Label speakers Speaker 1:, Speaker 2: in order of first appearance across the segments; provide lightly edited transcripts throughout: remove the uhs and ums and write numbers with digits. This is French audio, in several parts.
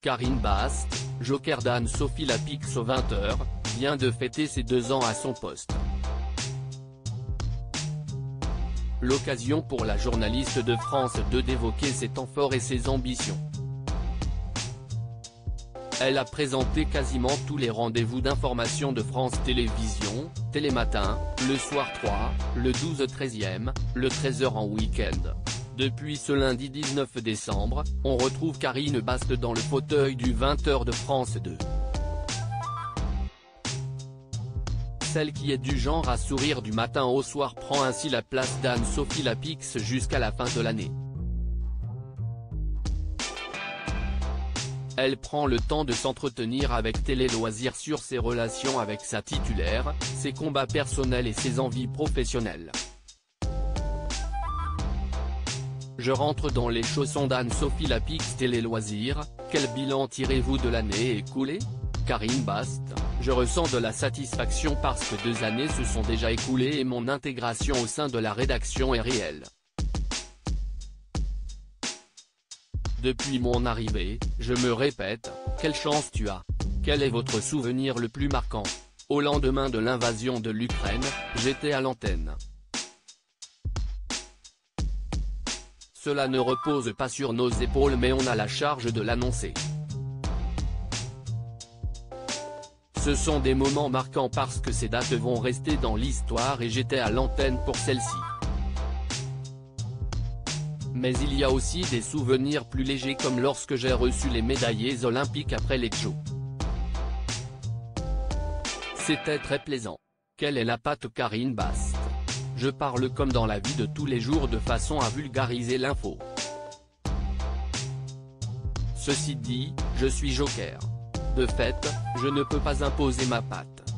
Speaker 1: Karine Bast, joker d'Anne-Sophie Lapix aux 20h, vient de fêter ses 2 ans à son poste. L'occasion pour la journaliste de France 2 d'évoquer ses temps forts et ses ambitions. Elle a présenté quasiment tous les rendez-vous d'information de France Télévisions, Télématin, le soir 3, le 12-13e, le 13h en week-end. Depuis ce lundi 19 décembre, on retrouve Karine Bast dans le fauteuil du 20h de France 2. Celle qui est du genre à sourire du matin au soir prend ainsi la place d'Anne-Sophie Lapix jusqu'à la fin de l'année. Elle prend le temps de s'entretenir avec Télé Loisirs sur ses relations avec sa titulaire, ses combats personnels et ses envies professionnelles. Je rentre dans les chaussons d'Anne-Sophie Lapix Télé Loisirs, quel bilan tirez-vous de l'année écoulée? Karine Bast, je ressens de la satisfaction parce que 2 années se sont déjà écoulées et mon intégration au sein de la rédaction est réelle. Depuis mon arrivée, je me répète, quelle chance tu as. Quel est votre souvenir le plus marquant? Au lendemain de l'invasion de l'Ukraine, j'étais à l'antenne. Cela ne repose pas sur nos épaules mais on a la charge de l'annoncer. Ce sont des moments marquants parce que ces dates vont rester dans l'histoire et j'étais à l'antenne pour celle-ci. Mais il y a aussi des souvenirs plus légers comme lorsque j'ai reçu les médaillés olympiques après les Jeux. C'était très plaisant. Quelle est la patte Karine Bast? Je parle comme dans la vie de tous les jours de façon à vulgariser l'info. Ceci dit, je suis joker. De fait, je ne peux pas imposer ma patte.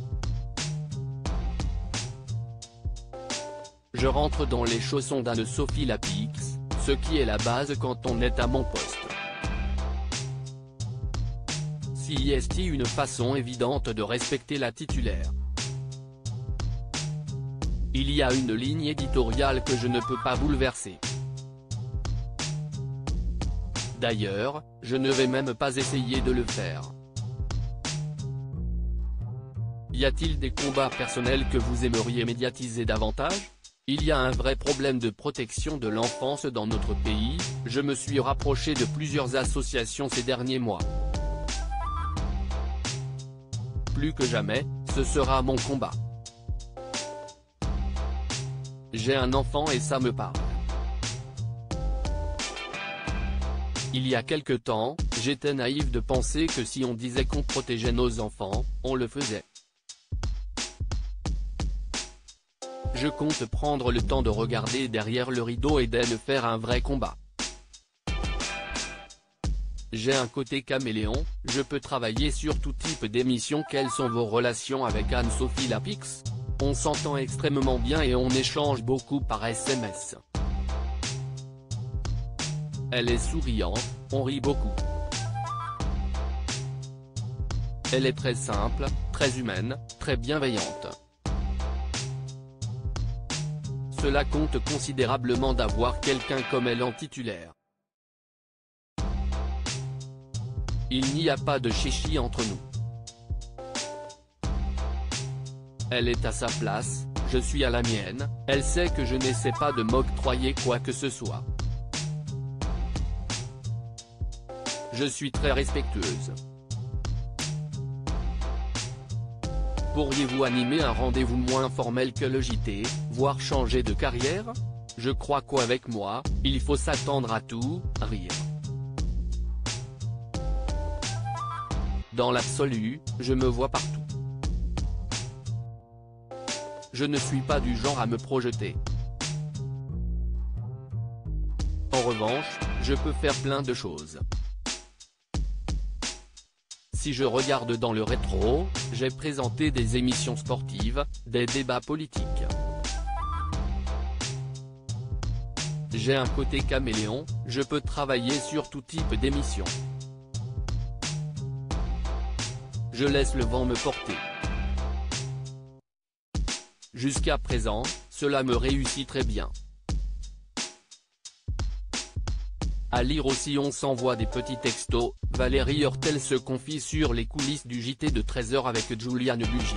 Speaker 1: Je rentre dans les chaussons d'Anne-Sophie Lapix, ce qui est la base quand on est à mon poste. Si est une façon évidente de respecter la titulaire. Il y a une ligne éditoriale que je ne peux pas bouleverser. D'ailleurs, je ne vais même pas essayer de le faire. Y a-t-il des combats personnels que vous aimeriez médiatiser davantage? Il y a un vrai problème de protection de l'enfance dans notre pays, je me suis rapproché de plusieurs associations ces derniers mois. Plus que jamais, ce sera mon combat. J'ai un enfant et ça me parle. Il y a quelque temps, j'étais naïf de penser que si on disait qu'on protégeait nos enfants, on le faisait. Je compte prendre le temps de regarder derrière le rideau et de faire un vrai combat. J'ai un côté caméléon, je peux travailler sur tout type d'émission. Quelles sont vos relations avec Anne-Sophie Lapix? On s'entend extrêmement bien et on échange beaucoup par SMS. Elle est souriante, on rit beaucoup. Elle est très simple, très humaine, très bienveillante. Cela compte considérablement d'avoir quelqu'un comme elle en titulaire. Il n'y a pas de chichi entre nous. Elle est à sa place, je suis à la mienne, elle sait que je n'essaie pas de m'octroyer quoi que ce soit. Je suis très respectueuse. Pourriez-vous animer un rendez-vous moins formel que le JT, voire changer de carrière? Je crois qu'avec moi, il faut s'attendre à tout, rire. Dans l'absolu, je me vois partout. Je ne suis pas du genre à me projeter. En revanche, je peux faire plein de choses. Si je regarde dans le rétro, j'ai présenté des émissions sportives, des débats politiques. J'ai un côté caméléon, je peux travailler sur tout type d'émissions. Je laisse le vent me porter. Jusqu'à présent, cela me réussit très bien. À lire aussi, on s'envoie des petits textos, Valérie Hurtel se confie sur les coulisses du JT de 13h avec Juliane Bugy.